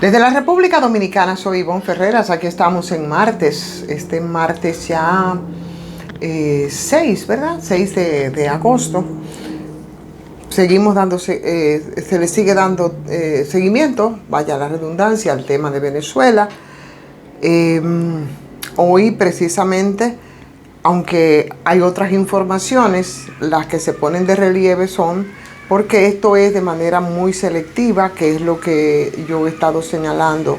Desde la República Dominicana soy Ivonne Ferreras, aquí estamos en martes, este martes ya 6, ¿verdad? 6 de agosto. Seguimos dándose, se le sigue dando seguimiento, vaya la redundancia, al tema de Venezuela. Hoy precisamente, aunque hay otras informaciones, las que se ponen de relieve son porque esto es de manera muy selectiva, que es lo que yo he estado señalando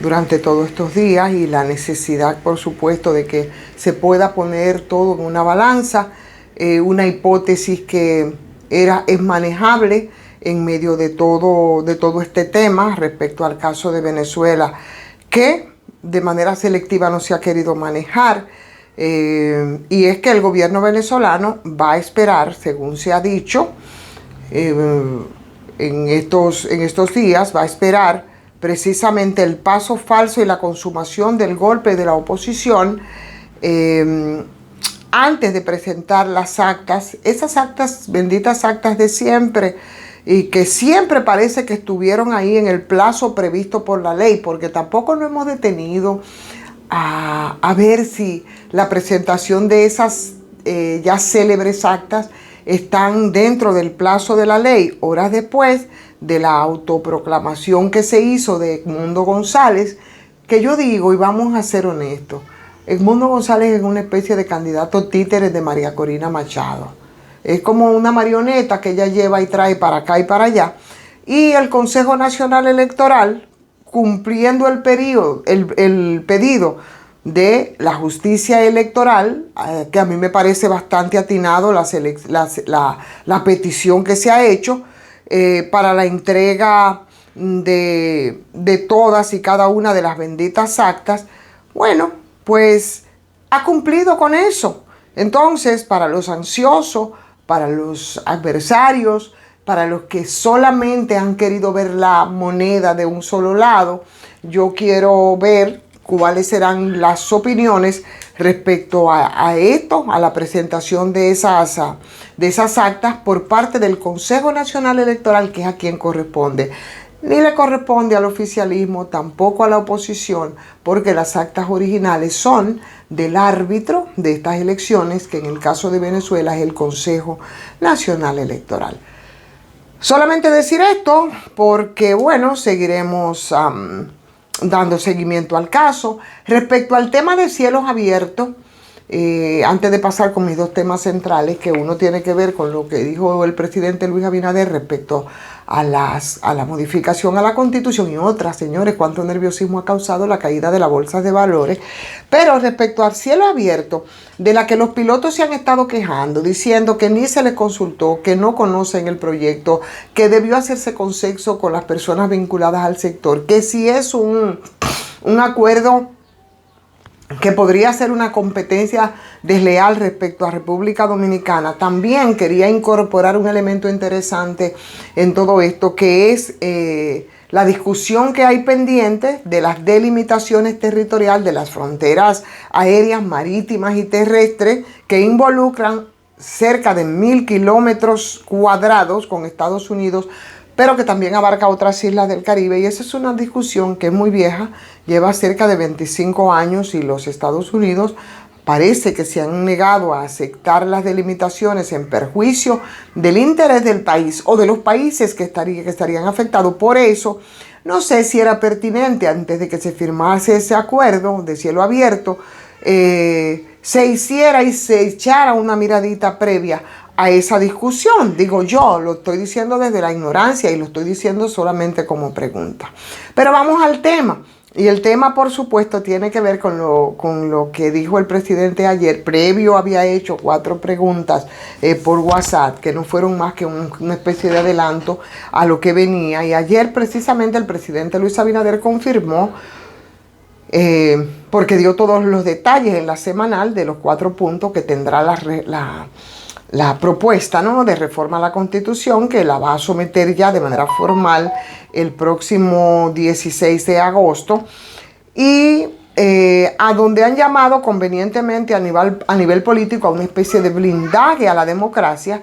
durante todos estos días, y la necesidad, por supuesto, de que se pueda poner todo en una balanza, una hipótesis que es manejable en medio de todo este tema respecto al caso de Venezuela, que de manera selectiva no se ha querido manejar. Y es que el gobierno venezolano va a esperar, según se ha dicho, en estos días, va a esperar precisamente el paso falso y la consumación del golpe de la oposición antes de presentar las actas, esas actas, benditas actas de siempre, y que siempre parece que estuvieron ahí en el plazo previsto por la ley, porque tampoco nos hemos detenido a ver si la presentación de esas ya célebres actas están dentro del plazo de la ley, horas después de la autoproclamación que se hizo de Edmundo González, que yo digo, y vamos a ser honestos, Edmundo González es una especie de candidato títere de María Corina Machado. Es como una marioneta que ella lleva y trae para acá y para allá. Y el Consejo Nacional Electoral, cumpliendo el pedido de la justicia electoral, que a mí me parece bastante atinado la petición que se ha hecho para la entrega de todas y cada una de las benditas actas. Bueno, pues ha cumplido con eso. Entonces, para los ansiosos, para los adversarios, para los que solamente han querido ver la moneda de un solo lado, yo quiero ver cuáles serán las opiniones respecto a esto, a la presentación de esas actas por parte del Consejo Nacional Electoral, que es a quien corresponde. Ni le corresponde al oficialismo, tampoco a la oposición, porque las actas originales son del árbitro de estas elecciones, que en el caso de Venezuela es el Consejo Nacional Electoral. Solamente decir esto porque, bueno, seguiremos dando seguimiento al caso. Respecto al tema de cielos abiertos, antes de pasar con mis dos temas centrales, que uno tiene que ver con lo que dijo el presidente Luis Abinader respecto a la modificación a la Constitución, y otra, señores, cuánto nerviosismo ha causado la caída de la bolsa de valores. Pero respecto al cielo abierto, de la que los pilotos se han estado quejando, diciendo que ni se les consultó, que no conocen el proyecto, que debió hacerse consenso con las personas vinculadas al sector, que si es un acuerdo que podría ser una competencia desleal respecto a República Dominicana. También quería incorporar un elemento interesante en todo esto, que es la discusión que hay pendiente de las delimitaciones territoriales de las fronteras aéreas, marítimas y terrestres, que involucran cerca de 1000 kilómetros cuadrados con Estados Unidos, pero que también abarca otras islas del Caribe. Y esa es una discusión que es muy vieja, lleva cerca de 25 años, y los Estados Unidos parece que se han negado a aceptar las delimitaciones en perjuicio del interés del país o de los países que estarían afectados. Por eso, no sé si era pertinente, antes de que se firmase ese acuerdo de cielo abierto, se hiciera y se echara una miradita previa a esa discusión. Digo yo, lo estoy diciendo desde la ignorancia y lo estoy diciendo solamente como pregunta. Pero vamos al tema. Y el tema, por supuesto, tiene que ver con lo que dijo el presidente ayer. Previo había hecho 4 preguntas por WhatsApp, que no fueron más que una especie de adelanto a lo que venía. Y ayer precisamente el presidente Luis Abinader confirmó, porque dio todos los detalles en la semanal de los 4 puntos que tendrá la propuesta, ¿no?, de reforma a la Constitución, que la va a someter ya de manera formal el próximo 16 de agosto. Y a donde han llamado convenientemente a nivel político a una especie de blindaje a la democracia,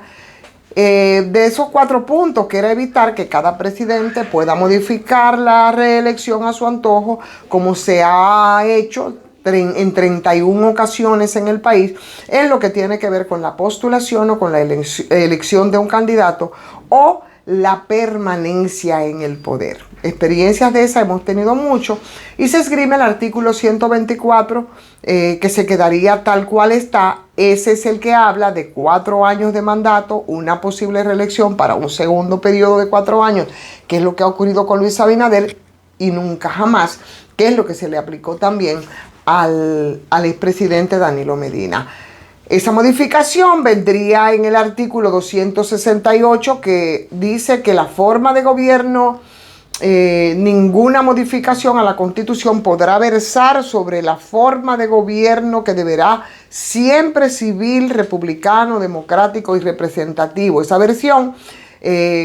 de esos 4 puntos, que era evitar que cada presidente pueda modificar la reelección a su antojo, como se ha hecho en 31 ocasiones en el país, en lo que tiene que ver con la postulación o con la elección de un candidato o la permanencia en el poder. Experiencias de esas hemos tenido mucho, y se esgrime el artículo 124, que se quedaría tal cual está. Ese es el que habla de 4 años de mandato, una posible reelección para un segundo periodo de 4 años, que es lo que ha ocurrido con Luis Abinader, y nunca jamás, que es lo que se le aplicó también al expresidente Danilo Medina. Esa modificación vendría en el artículo 268, que dice que la forma de gobierno, ninguna modificación a la Constitución podrá versar sobre la forma de gobierno, que deberá siempre civil, republicano, democrático y representativo. Esa versión,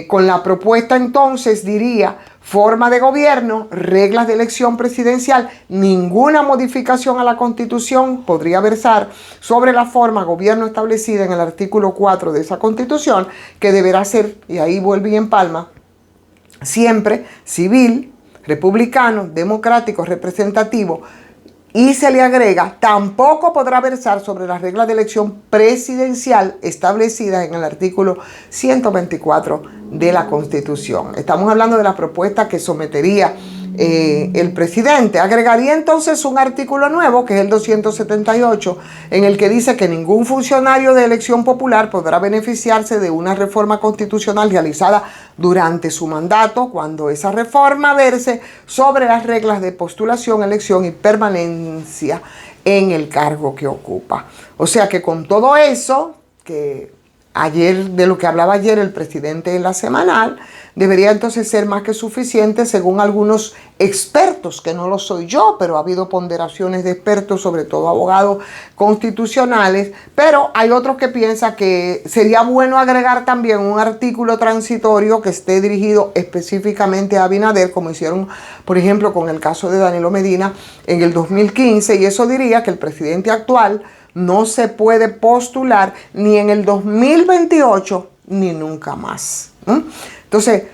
con la propuesta entonces, diría: forma de gobierno, reglas de elección presidencial, ninguna modificación a la Constitución podría versar sobre la forma de gobierno establecida en el artículo 4 de esa Constitución, que deberá ser, y ahí vuelve y empalma, siempre civil, republicano, democrático, representativo. Y se le agrega: tampoco podrá versar sobre las reglas de elección presidencial establecidas en el artículo 124 de la Constitución. Estamos hablando de la propuesta que sometería el presidente. Agregaría entonces un artículo nuevo, que es el 278, en el que dice que ningún funcionario de elección popular podrá beneficiarse de una reforma constitucional realizada durante su mandato, cuando esa reforma verse sobre las reglas de postulación, elección y permanencia en el cargo que ocupa. O sea que con todo eso, de lo que hablaba ayer el presidente en la semanal, debería entonces ser más que suficiente, según algunos expertos, que no lo soy yo, pero ha habido ponderaciones de expertos, sobre todo abogados constitucionales, pero hay otros que piensan que sería bueno agregar también un artículo transitorio que esté dirigido específicamente a Abinader, como hicieron, por ejemplo, con el caso de Danilo Medina en el 2015, y eso diría que el presidente actual no se puede postular ni en el 2028 ni nunca más. Entonces,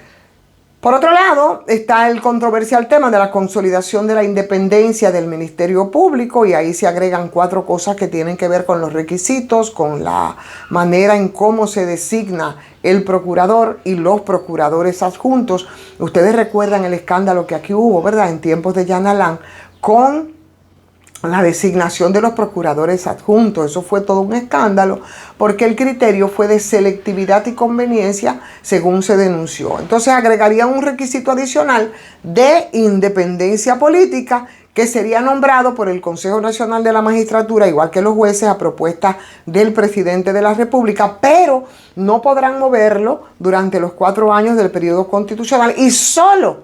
por otro lado, está el controversial tema de la consolidación de la independencia del Ministerio Público, y ahí se agregan 4 cosas que tienen que ver con los requisitos, con la manera en cómo se designa el procurador y los procuradores adjuntos. Ustedes recuerdan el escándalo que aquí hubo, ¿verdad?, en tiempos de Jan Alain, con la designación de los procuradores adjuntos. Eso fue todo un escándalo, porque el criterio fue de selectividad y conveniencia, según se denunció. Entonces agregarían un requisito adicional de independencia política, que sería nombrado por el Consejo Nacional de la Magistratura, igual que los jueces, a propuesta del presidente de la República, pero no podrán moverlo durante los 4 años del periodo constitucional, y solo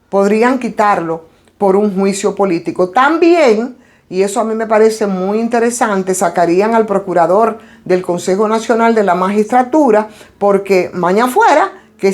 podrían quitarlo por un juicio político. También, y eso a mí me parece muy interesante, sacarían al procurador del Consejo Nacional de la Magistratura, porque mañana fuera que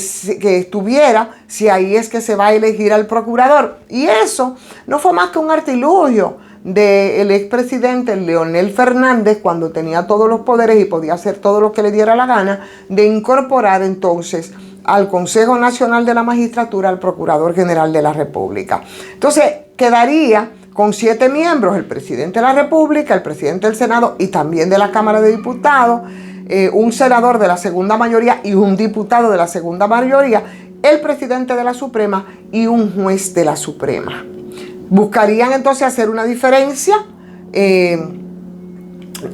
estuviera, si ahí es que se va a elegir al procurador. Y eso no fue más que un artilugio del expresidente Leonel Fernández, cuando tenía todos los poderes y podía hacer todo lo que le diera la gana, de incorporar entonces al Consejo Nacional de la Magistratura al Procurador General de la República. Entonces quedaría con 7 miembros: el presidente de la República, el presidente del Senado y también de la Cámara de Diputados, un senador de la segunda mayoría y un diputado de la segunda mayoría, el presidente de la Suprema y un juez de la Suprema. Buscarían entonces hacer una diferencia.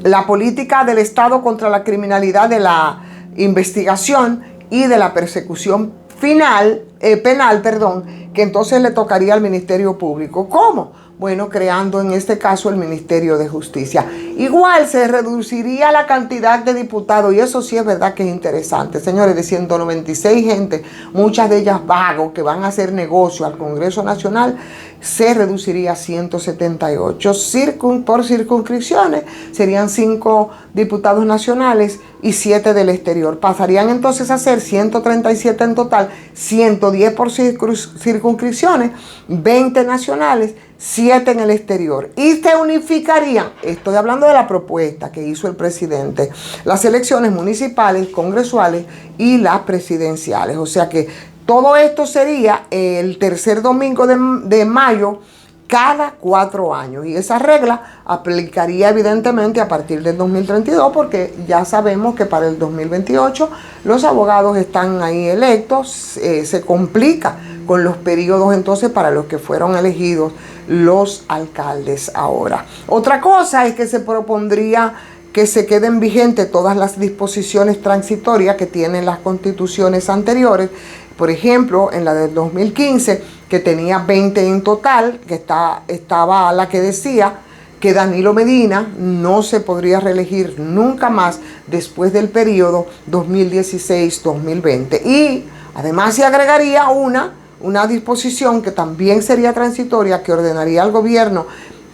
La política del Estado contra la criminalidad, de la investigación y de la persecución penal, que entonces le tocaría al Ministerio Público. ¿Cómo? Bueno, creando en este caso el Ministerio de Justicia. Igual se reduciría la cantidad de diputados, y eso sí es verdad que es interesante, señores, de 196 gente, muchas de ellas vagos, que van a hacer negocio al Congreso Nacional, se reduciría a 178. Por circunscripciones serían 5 diputados nacionales y 7 del exterior. Pasarían entonces a ser 137 en total, 110 por circunscripciones, 20 nacionales, 7 en el exterior. Y se unificarían, estoy hablando de la propuesta que hizo el presidente, las elecciones municipales, congresuales y las presidenciales. O sea que todo esto sería el tercer domingo de mayo cada 4 años. Y esa regla aplicaría evidentemente a partir del 2032, porque ya sabemos que para el 2028 los abogados están ahí electos. Se complica con los periodos entonces para los que fueron elegidos los alcaldes ahora. Otra cosa es que se propondría que se queden vigentes todas las disposiciones transitorias que tienen las constituciones anteriores. Por ejemplo, en la del 2015, que tenía 20 en total, que estaba la que decía que Danilo Medina no se podría reelegir nunca más después del periodo 2016-2020. Y además se agregaría una disposición que también sería transitoria, que ordenaría al gobierno,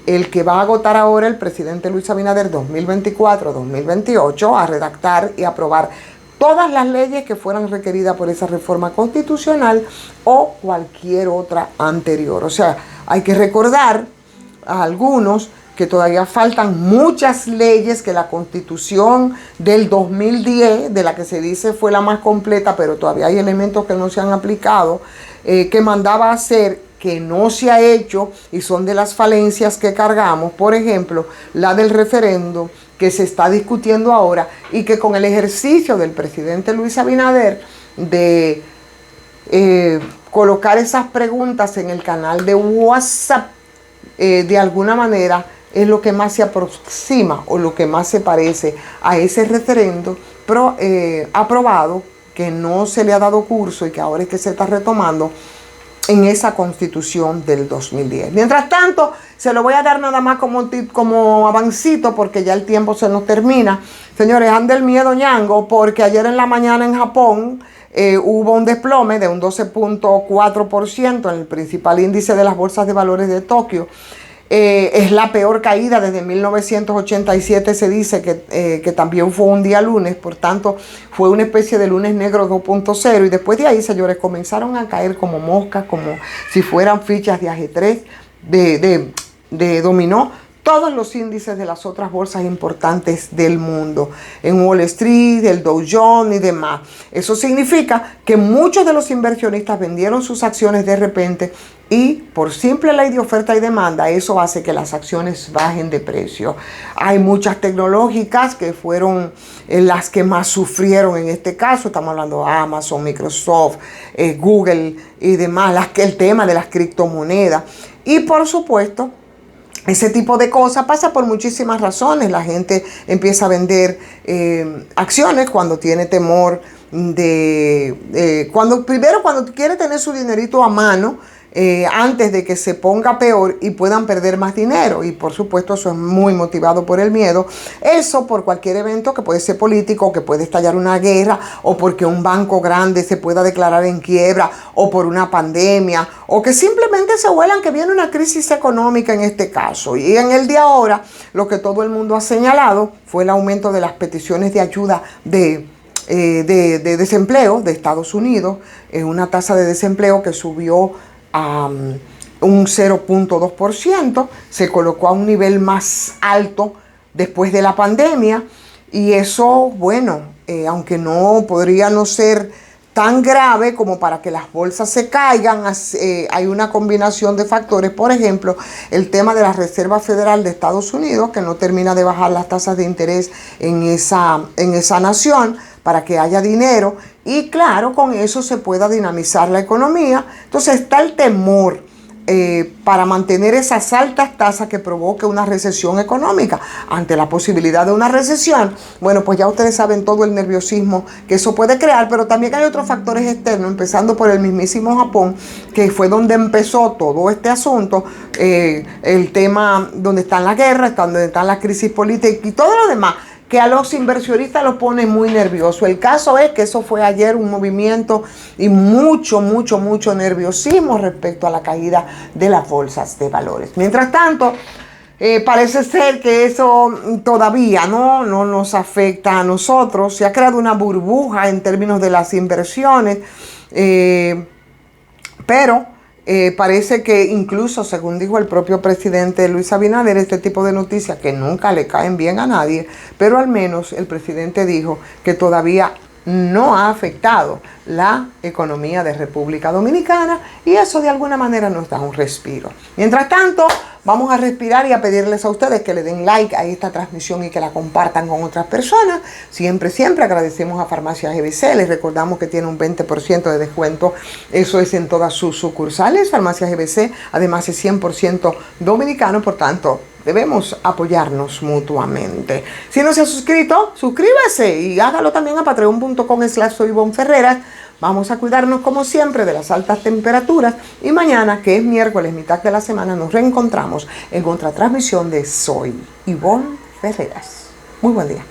el que va a agotar ahora el presidente Luis Abinader 2024-2028, a redactar y aprobar todas las leyes que fueran requeridas por esa reforma constitucional o cualquier otra anterior. O sea, hay que recordar a algunos que todavía faltan muchas leyes, que la Constitución del 2010, de la que se dice fue la más completa, pero todavía hay elementos que no se han aplicado, que mandaba a hacer, que no se ha hecho, y son de las falencias que cargamos. Por ejemplo, la del referendo, que se está discutiendo ahora, y que con el ejercicio del presidente Luis Abinader de colocar esas preguntas en el canal de WhatsApp, de alguna manera es lo que más se aproxima o lo que más se parece a ese referendo aprobado, que no se le ha dado curso y que ahora es que se está retomando en esa Constitución del 2010. Mientras tanto, se lo voy a dar nada más como avancito, porque ya el tiempo se nos termina. Señores, anda el miedo ñango, porque ayer en la mañana en Japón hubo un desplome de un 12.4% en el principal índice de las bolsas de valores de Tokio. Es la peor caída desde 1987, se dice que también fue un día lunes, por tanto fue una especie de lunes negro 2.0, y después de ahí, señores, comenzaron a caer como moscas, como si fueran fichas de ajedrez, de dominó, todos los índices de las otras bolsas importantes del mundo, en Wall Street, el Dow Jones y demás. Eso significa que muchos de los inversionistas vendieron sus acciones de repente, y por simple ley de oferta y demanda, eso hace que las acciones bajen de precio. Hay muchas tecnológicas que fueron las que más sufrieron en este caso. Estamos hablando de Amazon, Microsoft, Google y demás, el tema de las criptomonedas. Y por supuesto, ese tipo de cosas pasa por muchísimas razones. La gente empieza a vender acciones cuando tiene temor cuando quiere tener su dinerito a mano, antes de que se ponga peor y puedan perder más dinero. Y por supuesto eso es muy motivado por el miedo. Eso por cualquier evento que puede ser político, que puede estallar una guerra, o porque un banco grande se pueda declarar en quiebra, o por una pandemia, o que simplemente se huelan que viene una crisis económica en este caso. Y en el de ahora, lo que todo el mundo ha señalado fue el aumento de las peticiones de ayuda de desempleo de Estados Unidos, una tasa de desempleo que subió a un 0.2%, se colocó a un nivel más alto después de la pandemia, y eso, bueno, aunque no podría no ser tan grave como para que las bolsas se caigan, hay una combinación de factores. Por ejemplo, el tema de la Reserva Federal de Estados Unidos, que no termina de bajar las tasas de interés en esa nación, para que haya dinero, y claro, con eso se pueda dinamizar la economía. Entonces está el temor para mantener esas altas tasas que provoque una recesión económica. Ante la posibilidad de una recesión, bueno, pues ya ustedes saben todo el nerviosismo que eso puede crear, pero también hay otros factores externos, empezando por el mismísimo Japón, que fue donde empezó todo este asunto, el tema donde están las guerras, donde están las crisis políticas y todo lo demás, que a los inversionistas los pone muy nerviosos. El caso es que eso fue ayer un movimiento y mucho nerviosismo respecto a la caída de las bolsas de valores. Mientras tanto, parece ser que eso todavía no nos afecta a nosotros. Se ha creado una burbuja en términos de las inversiones, pero parece que incluso, según dijo el propio presidente Luis Abinader, este tipo de noticias que nunca le caen bien a nadie, pero al menos el presidente dijo que todavía no ha afectado la economía de República Dominicana, y eso de alguna manera nos da un respiro. Mientras tanto, vamos a respirar y a pedirles a ustedes que le den like a esta transmisión y que la compartan con otras personas. Siempre agradecemos a Farmacias GBC. Les recordamos que tiene un 20% de descuento. Eso es en todas sus sucursales. Farmacias GBC, además, es 100% dominicano, por tanto, debemos apoyarnos mutuamente. Si no se ha suscrito, suscríbase y hágalo también a patreon.com/soyvonferreras. Vamos a cuidarnos como siempre de las altas temperaturas, y mañana, que es miércoles, mitad de la semana, nos reencontramos en otra transmisión de Soy Ivonne Ferreras. Muy buen día.